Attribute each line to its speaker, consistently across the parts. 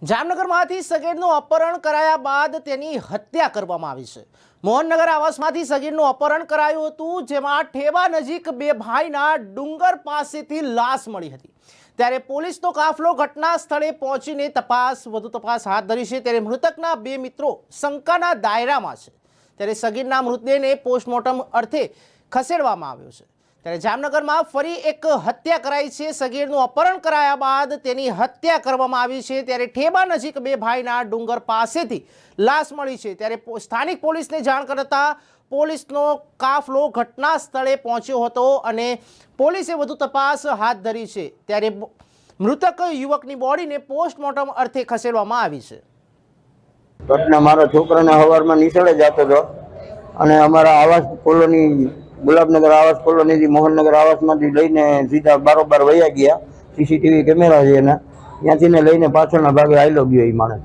Speaker 1: જામનગરમાંથી સગીરનું અપહરણ કરાયા બાદ તેની હત્યા કરવામાં આવી છે। મોહનનગર આવાસમાંથી સગીરનું અપહરણ કરાયું હતું, જેમાં ઠેવા નજીક બે ભાઈના ડુંગર પાસેથી લાશ મળી હતી। ત્યારે પોલીસનો કાફલો ઘટના સ્થળે પહોંચીને વધુ તપાસ હાથ ધરી છે। ત્યારે મૃતકના બે મિત્રો શંકાના દાયરામાં છે। ત્યારે સગીરના મૃતદેહને પોસ્ટમોર્ટમ અર્થે ખસેડવામાં આવ્યો છે। ત્યારે જામનગરમાં ફરી એક હત્યા કરાઈ છે। સગીરનું અપહરણ કરાયા બાદ તેની હત્યા કરવામાં આવી છે। ત્યારે ઠેબા નજીક બે ભાઈના ડુંગર પાસેથી લાશ મળી છે। ત્યારે સ્થાનિક પોલીસને જાણ કરતા પોલીસનો કાફલો ઘટના સ્થળે પહોંચ્યો હતો અને પોલીસે વધુ તપાસ હાથ ધરી છે। ત્યારે મૃતક યુવકની બોડીને પોસ્ટમોર્ટમ અર્થે ખસેડવામાં આવી છે।
Speaker 2: ઘટના મારા છોકરાને સવારમાં નિશાળે જતો હતો અને અમારા આવાસ કોલોની ગુલાબનગર આવાસ કોલોની મોહનનગર આવાસમાંથી લઈને સીધા બારોબાર વયા ગયા। સીસીટીવી કેમેરા છે એના, ત્યાંથી ને લઈને પાછળના ભાગે આયલો ગયો એ માણસ।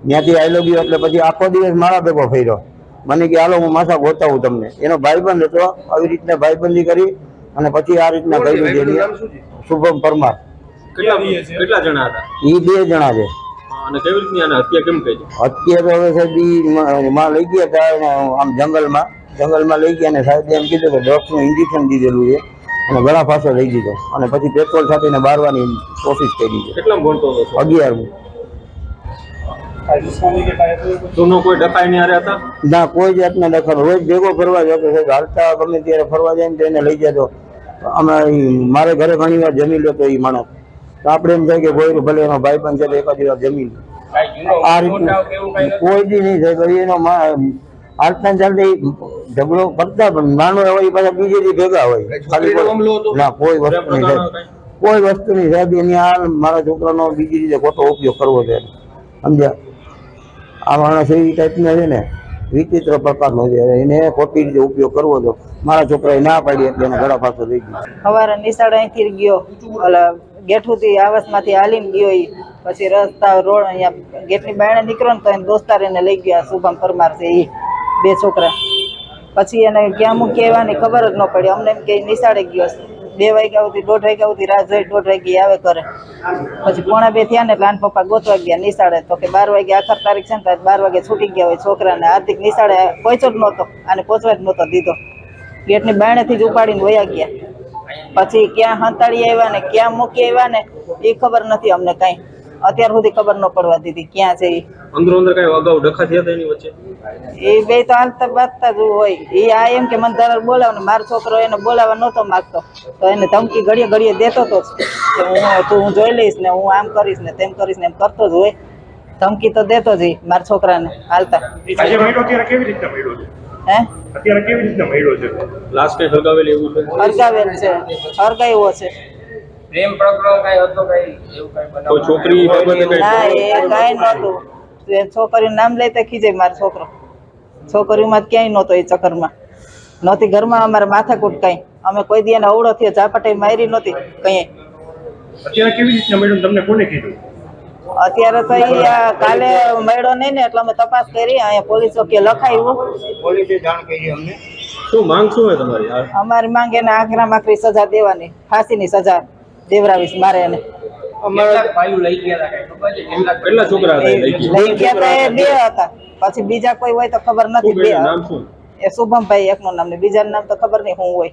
Speaker 2: ત્યાંથી આયલો ગયો એટલે પછી આખો દિવસ મારા ભેગો ફર્યો। મને કે હાલો હું માથા ગોતાવું તમને। એનો ભાઈબંધ હતો, આવી રીતના ભાઈબંધી કરી અને પછી આ રીતના કર્યું છે। શુભમ પરમાર।
Speaker 3: કેટલા જણા હતા?
Speaker 2: એ બે જણા છે।
Speaker 3: અને કેવી રીતની આને હત્યા કેમ કરી?
Speaker 2: હત્યા તો હવે સાહેબ માં લઈ ગયા હતા આમ જંગલમાં લઈ ગયા અને સાહેબ એમ કીધું કે ડ્રગ્સનું ઇન્જેક્શન દીધેલું છે અને ગળા ફાંસો લઈ દીધો અને પછી પેટ્રોલ સાથે બારવાની કોશિશ કરી છે।
Speaker 3: કેટલા ભણતો હતો?
Speaker 2: 11મું।
Speaker 3: જૂનો કોઈ ડખાઈ નહીં હારે હતા?
Speaker 2: ના, કોઈ જાતના દખલ। રોજ ભેગો ફરવા જતો સાહેબ, હાલતા ગમે ત્યારે ફરવા જાય ને તો એને લઈ જતો। અમે મારે ઘરે ઘણી વાર જમી લેતો એ માણસ, તો આપણે એમ થાય કે કોઈ ભલે એનો ભાઈબંધ છે તો એકાદ વાર જમી આ રીતના કોઈ દી નહીં સાહેબ। એનો હાલતા ચાલતા ઝઘડો કરતા પણ નાનો હોય એ પાછા બીજે દી ભેગા હોય। ખાલી ના કોઈ વસ્તુ નહીં સાહેબ, કોઈ વસ્તુ નહીં સાહેબ। એની હાલ મારા છોકરાનો બીજી રીતે ખોટો ઉપયોગ કરવો છે, સમજ્યા? આ માણસ એવી ટાઈપના છે ને, વિચિત્ર પ્રકારનો છે, એને ખોટી રીતે ઉપયોગ કરવો હતો। મારા છોકરાએ ના પાડી એટલે એને ગળા ફાંસો થઈ ગયો।
Speaker 4: સવારે નિશાળ અહીંથી ગયો, ઓલા ગેઠુથી આવાસમાંથી હાલીને ગયો, પછી રસ્તા રોડ અહીંયા ગેટની બાયણે નીકળ્યો ને તો એને દોસ્તાર એને લઈ ગયા, શુભમ પરમાર છે એ બે છોકરા। પછી એને ક્યાં મૂકી આવ્યાની ખબર જ ન પડી। અમને એમ કે નિશાળે ગયો, 2 વાગ્યા સુધી 1:30 વાગ્યા સુધી રાહ જોઈ, 1:30 વાગ્યે આવે કરે। પછી 1:45 થયા ને એટલે આન પપ્પા ગોતવા ગયા નિશાળે, તો કે 12 વાગે આખર તારીખ છે ને, 12 વાગે છૂટી ગયા હોય છોકરાને। હાર્દિક નિશાળે પહોંચ્યો જ નહોતો, આને પહોંચવા જ નહોતો દીધો। ગેટની બાયણેથી જ ઉપાડીને વયા ગયા। પછી ક્યાં હંતાડી આવ્યા ને ક્યાં મૂકી આવ્યા ને એ ખબર નથી અમને કાંઈ, અત્યાર સુધી ખબર ન પડવા દીધી ક્યાં છે એ।
Speaker 3: અંદર કઈ અગાઉ ડખા થયા હતા એની વચ્ચે?
Speaker 4: એ બે તો હાલતા બાજતા જ હોય। એ આ એમ કે મને તારે બોલાવ ને, મારો છોકરો એને બોલાવવા નહોતો માગતો, તો એને ધમકી ઘડીએ ઘડીએ દેતો હતો કે હું જોઈ લઈશ ને, હું આમ કરીશ ને તેમ કરીશ ને, એમ કરતો જ હોય। ધમકી તો દેતો જ મારા છોકરાને હાલતા।
Speaker 5: કેવી રીતના મળ્યો છે?
Speaker 4: હે
Speaker 5: અત્યારે કેવી રીતના મળ્યો છે?
Speaker 3: લાશ કઈ હળગાવેલી એવું છે?
Speaker 4: હરગાવેલ છે, હરગાવ્યો છે।
Speaker 6: પ્રેમ પ્રકરણ કઈ હતો કઈ એવું કઈ બનાવ?
Speaker 3: કોઈ છોકરી બાબતે કઈ?
Speaker 4: ના, એ કાંઈ નહોતું। છોકરીનું નામ લેતા ખીજાય મારો છોકરો। છોકરીમાં ક્યાંય નહોતો એ ચક્કરમાં, નહોતી ઘરમાં અમારે માથાકૂટ કાંઈ। અમે કોઈ દી એને અવળો થયો, ઝાપટાઈ મારી નહોતી કંઈ।
Speaker 5: અત્યારે કેવી રીતના મળ્યો તમને કોને કીધું?
Speaker 4: અત્યારે તો અહીંયા કાલે મળ્યો નહીં ને એટલે અમે તપાસ કરી, અહીંયા પોલીસ ચોકી લખાયું,
Speaker 2: પોલીસે જાણ કરી અમને।
Speaker 3: શું માંગ શું હોય તમારી?
Speaker 4: અમારી માંગ એને આખરામાં આખરી સજા દેવાની, ફાંસીની સજા દેવરાવીશ મારે એને।
Speaker 6: કેટલા ભાઈઓ લઈ ગયા હતા કઈ ખબર છે?
Speaker 3: કેટલા છોકરા હતા લઈ ગયા?
Speaker 4: લઈ ગયા તો એ 2 હતા, પછી બીજા કોઈ હોય તો ખબર નથી।
Speaker 3: શું નામ શું?
Speaker 4: એ શુભમભાઈ એકનું નામ ને બીજાનું નામ તો ખબર નહીં શું હોય।